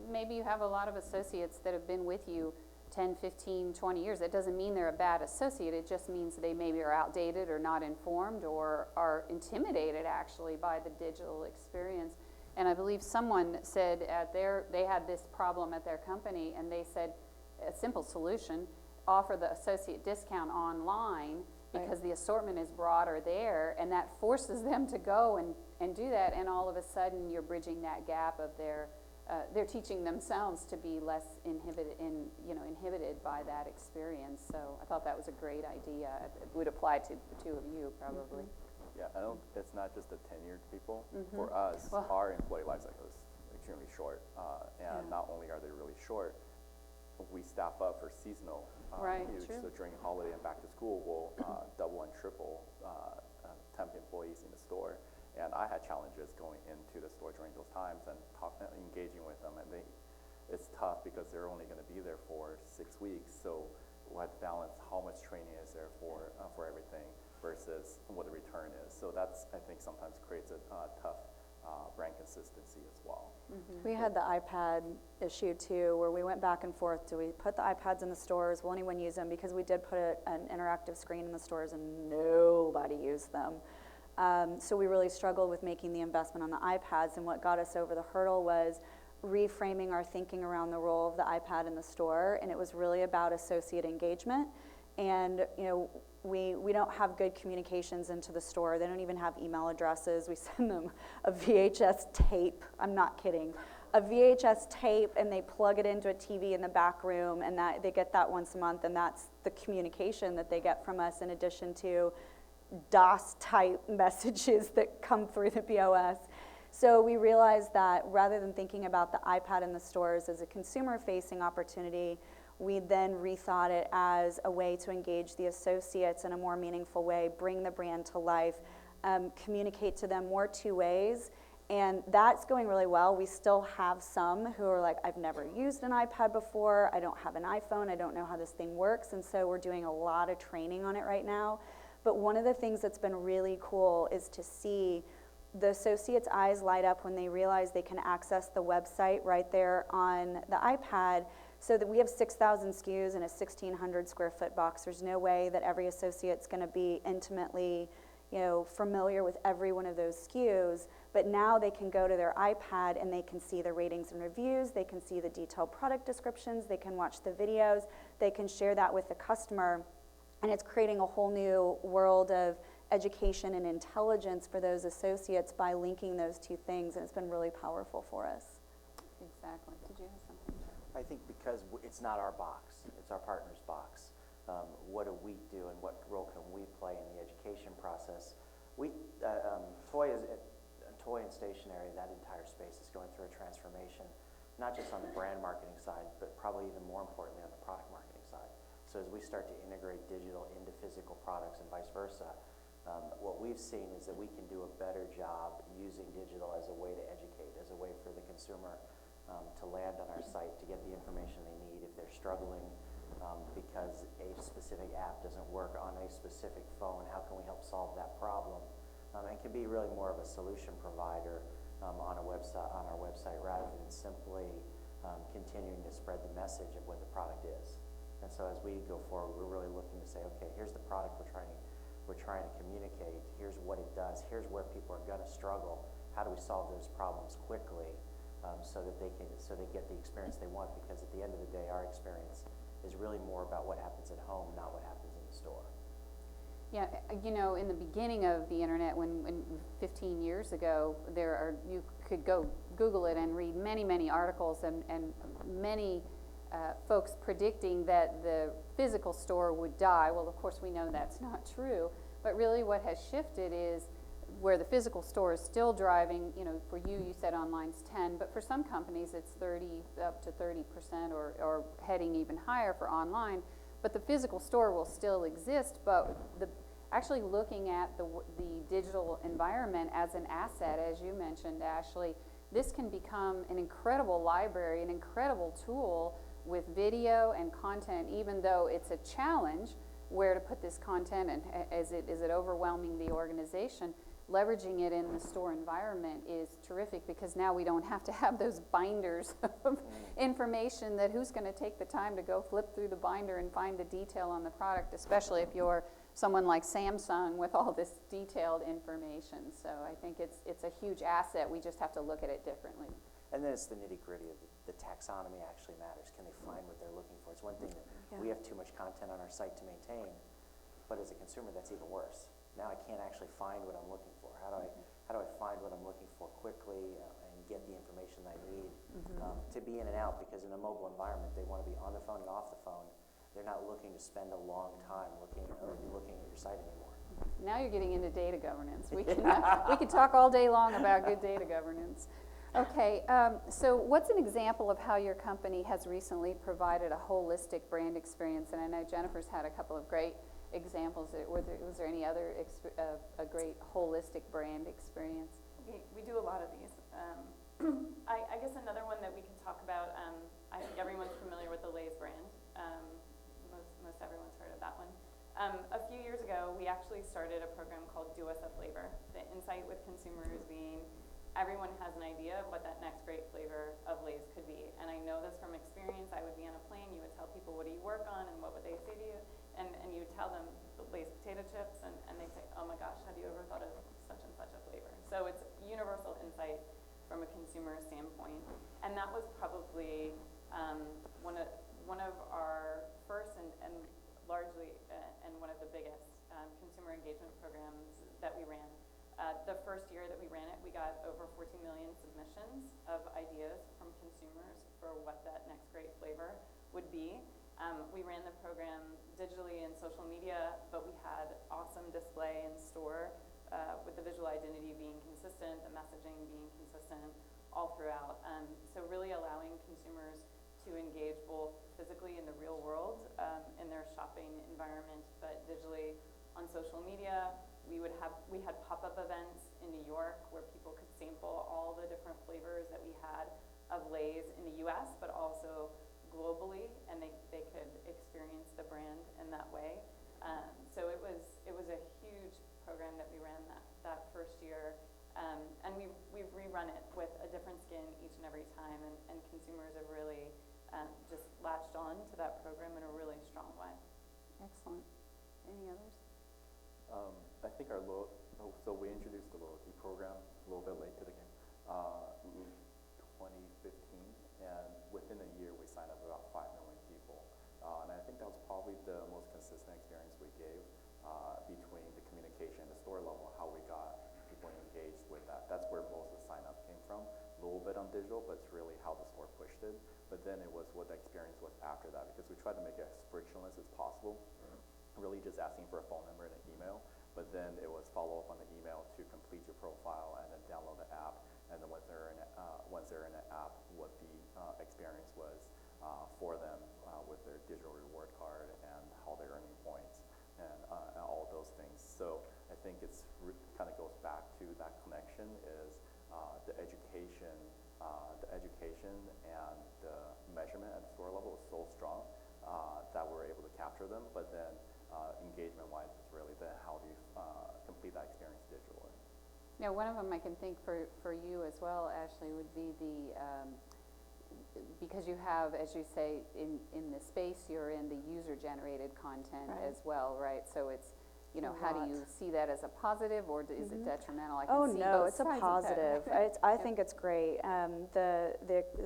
maybe you have a lot of associates that have been with you 10, 15, 20 years, that doesn't mean they're a bad associate. It just means they maybe are outdated or not informed or are intimidated actually by the digital experience. And I believe someone said they had this problem at their company, and they said, a simple solution, offer the associate discount online because the assortment is broader there, and that forces them to go and do that, and all of a sudden you're bridging that gap of they're teaching themselves to be less inhibited by that experience. So I thought that was a great idea. It would apply to the two of you probably. Yeah, it's not just the tenured people. For us, our employee life cycle is extremely short. And not only are they really short, we staff up for seasonal use. True. So during holiday and back to school, we'll double and triple temp employees in the store. And I had challenges going into the store during those times and engaging with them. And it's tough because they're only going to be there for 6 weeks. So we have to balance how much training is there for everything versus what the return is. So that's, I think, sometimes creates a tough brand consistency as well. We had the iPad issue too, where we went back and forth. Do we put the iPads in the stores? Will anyone use them? Because we did put an interactive screen in the stores and nobody used them. So we really struggled with making the investment on the iPads, and what got us over the hurdle was reframing our thinking around the role of the iPad in the store, and it was really about associate engagement. And we don't have good communications into the store. They don't even have email addresses. We send them a VHS tape. I'm not kidding. A VHS tape, and they plug it into a TV in the back room, and that they get that once a month, and that's the communication that they get from us, in addition to DOS-type messages that come through the POS. So we realized that rather than thinking about the iPad in the stores as a consumer-facing opportunity, we then rethought it as a way to engage the associates in a more meaningful way, bring the brand to life, communicate to them more two ways, and that's going really well. We still have some who are like, I've never used an iPad before, I don't have an iPhone, I don't know how this thing works, and so we're doing a lot of training on it right now. But one of the things that's been really cool is to see the associates' eyes light up when they realize they can access the website right there on the iPad, so that we have 6,000 SKUs in a 1,600 square foot box. There's no way that every associate's going to be intimately, familiar with every one of those SKUs, but now they can go to their iPad and they can see the ratings and reviews, they can see the detailed product descriptions, they can watch the videos, they can share that with the customer, and it's creating a whole new world of education and intelligence for those associates by linking those two things, and it's been really powerful for us. Exactly. Did you have something? I think because it's not our box, it's our partner's box. What do we do, and what role can we play in the education process? Toy and stationery, that entire space is going through a transformation, not just on the brand marketing side, but probably even more importantly on the product marketing side. So as we start to integrate digital into physical products and vice versa, what we've seen is that we can do a better job using digital as a way to educate, as a way for the consumer to land on our site, to get the information they need. If they're struggling because a specific app doesn't work on a specific phone, how can we help solve that problem? And can be really more of a solution provider on our website rather than simply continuing to spread the message of what the product is. And so as we go forward, we're really looking to say, okay, here's the product we're trying to communicate, here's what it does, here's where people are going to struggle, how do we solve those problems quickly so they get the experience they want, because at the end of the day, our experience is really more about what happens at home, not what happens in the store. Yeah, in the beginning of the internet, when 15 years ago, you could go Google it and read many, many articles and many folks predicting that the physical store would die. Well, of course, we know that's not true, but really what has shifted is where the physical store is still driving, for you said online's 10, but for some companies it's 30, up to 30% or heading even higher for online, but the physical store will still exist, but actually looking at the digital environment as an asset, as you mentioned, Ashley, this can become an incredible library, an incredible tool with video and content, even though it's a challenge where to put this content and is it overwhelming the organization. Leveraging it in the store environment is terrific, because now we don't have to have those binders of information that who's going to take the time to go flip through the binder and find the detail on the product, especially if you're someone like Samsung with all this detailed information. So I think it's a huge asset. We just have to look at it differently. And then it's the nitty-gritty of the taxonomy actually matters. Can they find what they're looking for? It's one thing that we have too much content on our site to maintain, but as a consumer, that's even worse. Now I can't actually find what I'm looking for. How do I find what I'm looking for quickly and get the information that I need to be in and out? Because in a mobile environment, they want to be on the phone and off the phone. They're not looking to spend a long time looking at your site anymore. Now you're getting into data governance. We can talk all day long about good data governance. Okay, so what's an example of how your company has recently provided a holistic brand experience? And I know Jennifer's had a couple of great examples. Was there any other a great holistic brand experience? We do a lot of these. I guess another one that we can talk about, I think everyone's familiar with the Lay's brand. Most everyone's heard of that one. A few years ago, we actually started a program called Do Us a Flavor. The insight with consumers being everyone has an idea of what that next great flavor of Lay's could be. And I know this from experience. I would be on a plane, you would tell people, what do you work on, and what would they say to you? And you would tell them the Lay's potato chips, and they'd say, oh my gosh, have you ever thought of such and such a flavor? So it's universal insight from a consumer standpoint. And that was probably one of our first and largely and one of the biggest consumer engagement programs that we ran. The first year that we ran it, we got over 14 million submissions of ideas from consumers for what that next great flavor would be. We ran the program digitally and social media, but we had awesome display in store with the visual identity being consistent, the messaging being consistent all throughout. So really allowing consumers to engage both physically in the real world in their shopping environment, but digitally on social media. We had pop-up events in New York where people could sample all the different flavors that we had of Lay's in the US, but also globally, and they could experience the brand in that way. So it was a huge program that we ran that first year, and we've rerun it with a different skin each and every time, and consumers have really just latched on to that program in a really strong way. Excellent. Any others? I think so we introduced the loyalty program a little bit late to the game, in 2015, and within a year we signed up about 5 million people. And I think that was probably the most consistent experience we gave between the communication and the store level, how we got people engaged with that. That's where most of the sign up came from, a little bit on digital, but it's really how the store pushed it. But then it was what the experience was after that, because we tried to make it as frictionless as possible, really just asking for a phone number and an email. But then it was follow up on the email to complete your profile and then download the app. And then once they're in the app, what the experience was for them with their digital reward card and how they're earning points and all of those things. So I think it's kind of goes back to that connection is the education and the measurement at the store level is so strong that we're able to capture them. But then engagement-wise, it's really how do you complete that experience digitally. Now, one of them I can think for you as well, Ashley, would be because you have, as you say, in the space you're in, the user-generated content as well, right? So it's, how do you see that as a positive, or is it detrimental? I can see both it's a sides of positive. that. I think it's great. The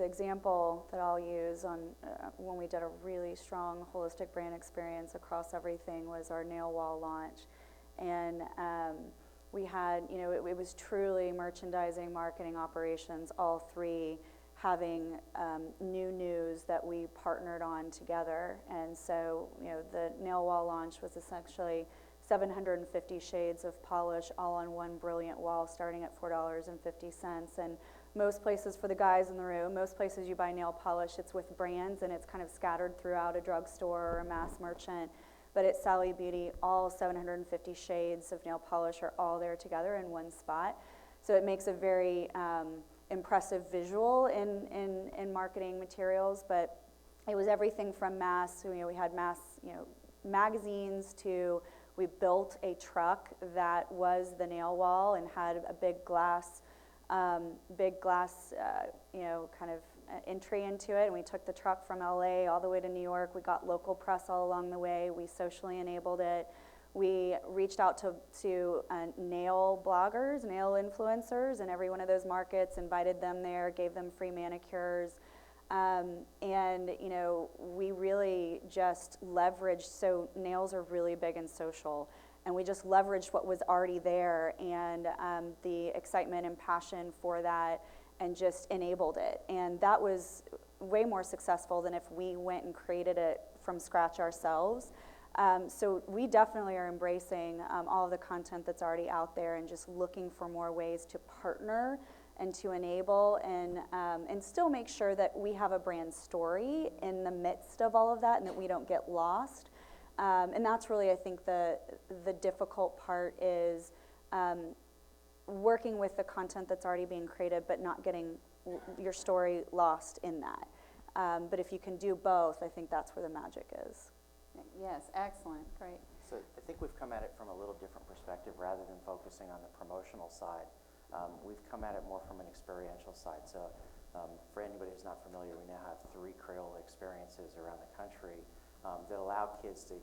example that I'll use on when we did a really strong holistic brand experience across everything was our nail wall launch, and we had, it was truly merchandising, marketing, operations, all three having new news that we partnered on together. And so, the nail wall launch was essentially 750 shades of polish all on one brilliant wall starting at $4.50. And most places, for the guys in the room, most places you buy nail polish, it's with brands and it's kind of scattered throughout a drugstore or a mass merchant. But at Sally Beauty, all 750 shades of nail polish are all there together in one spot. So it makes a very impressive visual in marketing materials, but it was everything from mass, we had mass, magazines to, we built a truck that was the nail wall and had a big glass, kind of entry into it, and we took the truck from LA all the way to New York. We got local press all along the way. We socially enabled it. We reached out to nail bloggers, nail influencers in every one of those markets, invited them there, gave them free manicures. And we really just leveraged, so nails are really big and social, and we just leveraged what was already there and the excitement and passion for that and just enabled it. And that was way more successful than if we went and created it from scratch ourselves. So we definitely are embracing all of the content that's already out there and just looking for more ways to partner and to enable and still make sure that we have a brand story in the midst of all of that and that we don't get lost. And that's really, I think, the difficult part is working with the content that's already being created but not getting your story lost in that. But if you can do both, I think that's where the magic is. Yes, excellent, great. So I think we've come at it from a little different perspective rather than focusing on the promotional side. We've come at it more from an experiential side. So for anybody who's not familiar, we now have 3 Crayola experiences around the country that allow kids to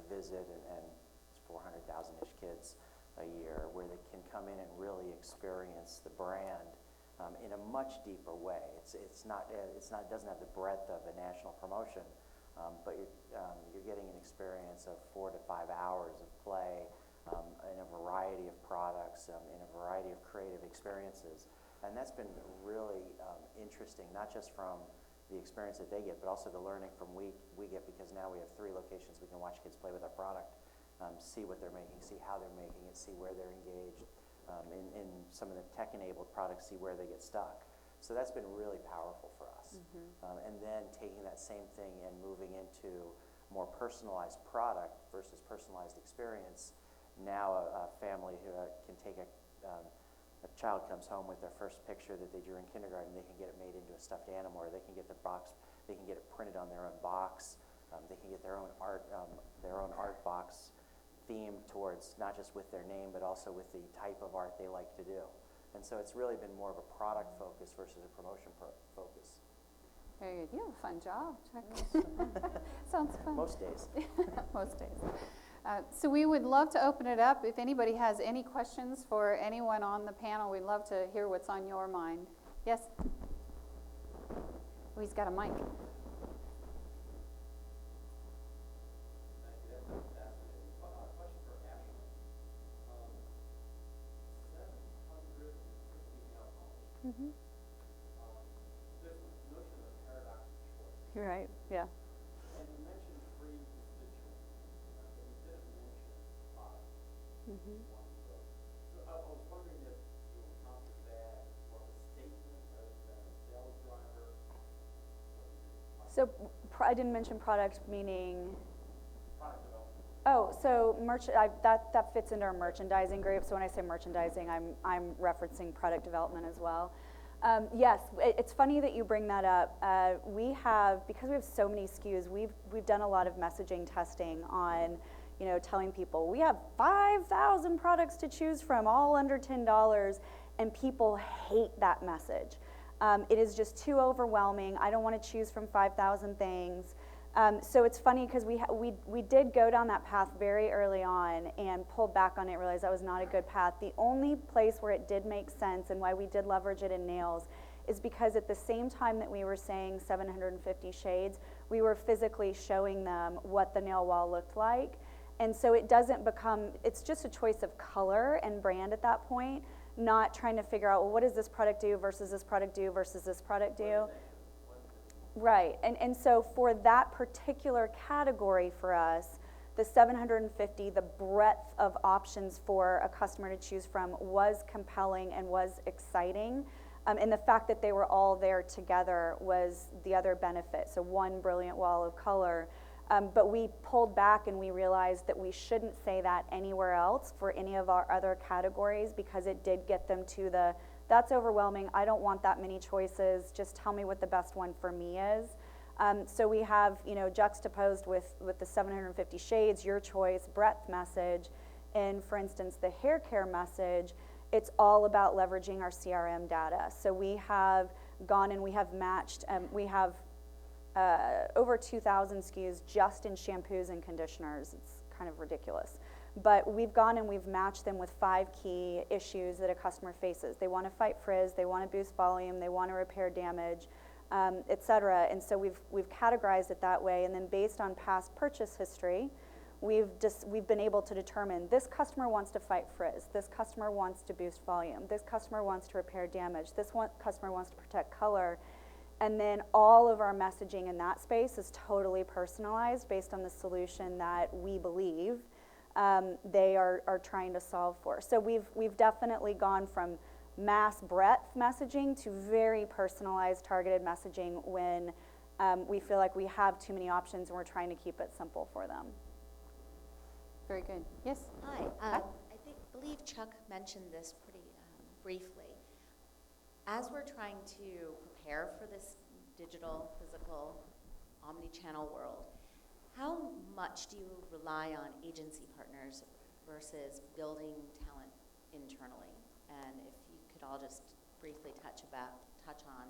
visit, and it's 400,000-ish kids a year, where they can come in and really experience the brand in a much deeper way. It doesn't have the breadth of a national promotion, but you're getting an experience of 4 to 5 hours of play in a variety of products, in a variety of creative experiences. And that's been really interesting, not just from the experience that they get, but also the learning from we get, because now we have 3 locations we can watch kids play with our product, see what they're making, see how they're making it, see where they're engaged. In some of the tech-enabled products, see where they get stuck. So that's been really powerful for us. And then taking that same thing and moving into more personalized product versus personalized experience. Now a family who can take a child comes home with their first picture that they drew in kindergarten, they can get it made into a stuffed animal, or they can get the box, they can get it printed on their own box. They can get their own art box themed towards not just with their name, but also with the type of art they like to do. And so it's really been more of a product focus versus a promotion focus. Very good. You have a fun job, Chuck. Sounds fun. Most days. Most days. So we would love to open it up. If anybody has any questions for anyone on the panel, we'd love to hear what's on your mind. Yes? Oh, he's got a mic. Mm-hmm. There's this notion of paradox of choice. You're right, yeah. And you mentioned 3 constituents, but you didn't mention product. One of those. So I was wondering if you encountered that as more of a statement rather than a sales driver. So I didn't mention product, meaning? Product development. Oh, so that fits into our merchandising group. So when I say merchandising, I'm referencing product development as well. Yes, it's funny that you bring that up. Because we have so many SKUs, we've done a lot of messaging testing on, telling people we have 5,000 products to choose from, all under $10, and people hate that message. It is just too overwhelming. I don't want to choose from 5,000 things. So it's funny because we did go down that path very early on and pulled back on it, realized that was not a good path. The only place where it did make sense and why we did leverage it in nails is because at the same time that we were saying 750 shades, we were physically showing them what the nail wall looked like. And so it doesn't become, it's just a choice of color and brand at that point, not trying to figure out, well, what does this product do versus this product do versus this product do? Right, and so for that particular category for us, the 750, the breadth of options for a customer to choose from was compelling and was exciting. And the fact that they were all there together was the other benefit. So one brilliant wall of color. But we pulled back and we realized that we shouldn't say that anywhere else for any of our other categories, because it did get them to that's overwhelming, I don't want that many choices, just tell me what the best one for me is. So we have, juxtaposed with the 750 shades, your choice, breadth message, and for instance, the hair care message, it's all about leveraging our CRM data. So we have gone and we have matched, we have over 2,000 SKUs just in shampoos and conditioners. It's kind of ridiculous. But we've gone and we've matched them with 5 key issues that a customer faces. They want to fight frizz, they want to boost volume, they want to repair damage, et cetera. And so we've categorized it that way, and then based on past purchase history, we've been able to determine this customer wants to fight frizz, this customer wants to boost volume, this customer wants to repair damage, customer wants to protect color. And then all of our messaging in that space is totally personalized based on the solution that we believe they are trying to solve for. So we've definitely gone from mass breadth messaging to very personalized, targeted messaging when we feel like we have too many options and we're trying to keep it simple for them. Very good. Yes? Hi. Hi. I believe Chuck mentioned this pretty briefly. As we're trying to prepare for this digital, physical, omni-channel world, how much do you rely on agency partners versus building talent internally? And if you could all just briefly touch on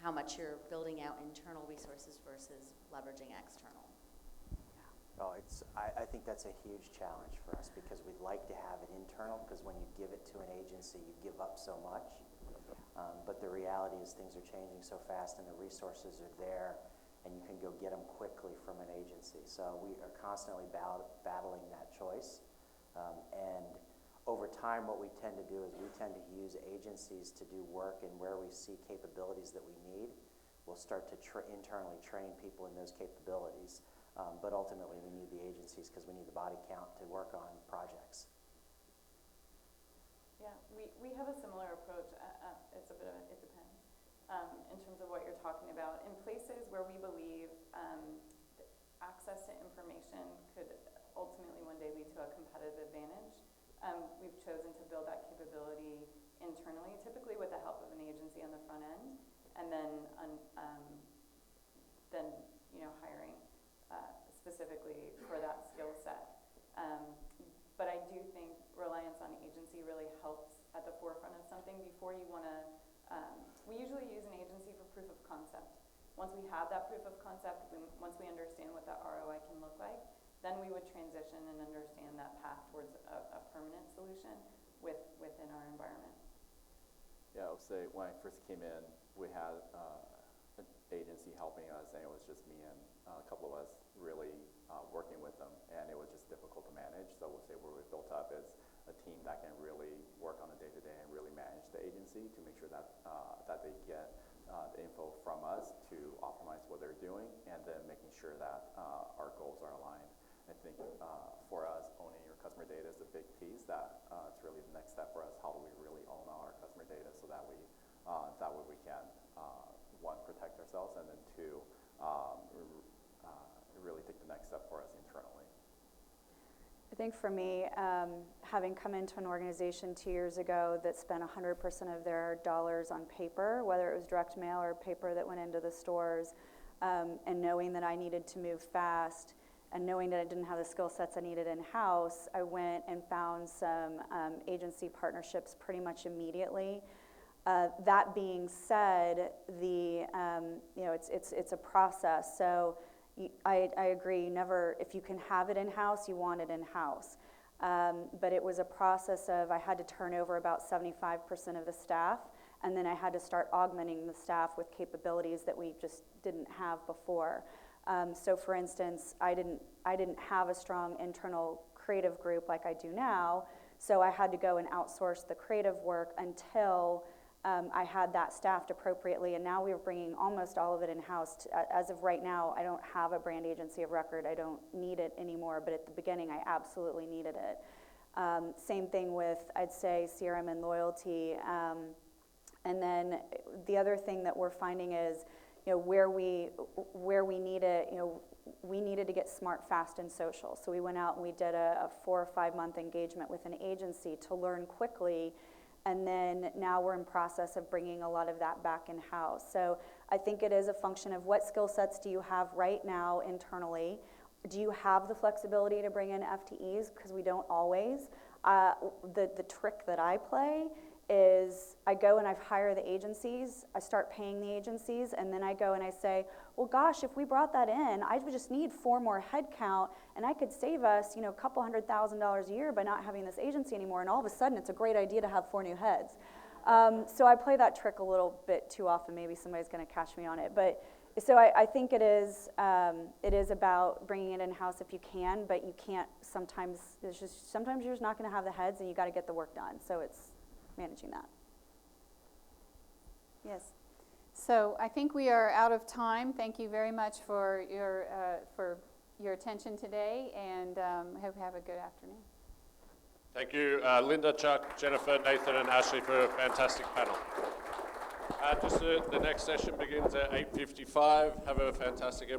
how much you're building out internal resources versus leveraging external. Oh, I think that's a huge challenge for us because we'd like to have it internal, because when you give it to an agency, you give up so much. But the reality is things are changing so fast and the resources are there and you can go get them quickly from an agency. So we are constantly battling that choice. And over time, what we tend to do is we tend to use agencies to do work, and where we see capabilities that we need, we'll start to internally train people in those capabilities. But ultimately, we need the agencies because we need the body count to work on projects. Yeah, we have a similar approach. It's a bit of it depends in terms of what you're talking about. In places where we believe access to information could ultimately one day lead to a competitive advantage, we've chosen to build that capability internally, typically with the help of an agency on the front end, and then hiring specifically for that skill set. But I do think reliance on agency really helps at the forefront of something. Before you want to, we usually use an agency for proof of concept. Once we have that proof of concept, once we understand what that ROI can look like, then we would transition and understand that path towards a permanent solution within our environment. Yeah, I would say when I first came in, we had an agency helping us, and it was just me and a couple of us really working with them, and it was just difficult to manage. So we'll say where we built up is a team that can really work on a day-to-day and really manage the agency to make sure that that they get the info from us to optimize what they're doing, and then making sure that our goals are aligned. I think for us, owning your customer data is a big piece. That it's really the next step for us. How do we really own our customer data so that we that way we can one, protect ourselves, and then two, really take the next step for us internally. I think for me, having come into an organization 2 years ago that spent 100% of their dollars on paper, whether it was direct mail or paper that went into the stores, and knowing that I needed to move fast, and knowing that I didn't have the skill sets I needed in-house, I went and found some agency partnerships pretty much immediately. That being said, it's a process. So I agree. If you can have it in-house, you want it in-house. But it was a process of I had to turn over about 75% of the staff, and then I had to start augmenting the staff with capabilities that we just didn't have before. So for instance, I didn't have a strong internal creative group like I do now, so I had to go and outsource the creative work until I had that staffed appropriately, and now we're bringing almost all of it in-house. As of right now, I don't have a brand agency of record. I don't need it anymore, but at the beginning, I absolutely needed it. Same thing with, I'd say, CRM and loyalty. And then the other thing that we're finding is, where we need it, we needed to get smart, fast, and social. So we went out and we did a 4 or 5 month engagement with an agency to learn quickly. And then now we're in process of bringing a lot of that back in-house. So I think it is a function of what skill sets do you have right now internally? Do you have the flexibility to bring in FTEs? Because we don't always. The trick that I play is I go and I hire the agencies, I start paying the agencies, and then I go and I say, well, gosh, if we brought that in, I would just need 4 more headcount, and I could save us, a couple $100,000 a year by not having this agency anymore, and all of a sudden, it's a great idea to have 4 new heads. So I play that trick a little bit too often. Maybe somebody's going to catch me on it, but so I think it is about bringing it in-house if you can, but you can't sometimes. Sometimes you're just not going to have the heads, and you got to get the work done. So it's managing that. Yes. So I think we are out of time. Thank you very much for your attention today, and I hope you have a good afternoon. Thank you, Linda, Chuck, Jennifer, Nathan, and Ashley for a fantastic panel. The next session begins at 8:55. Have a fantastic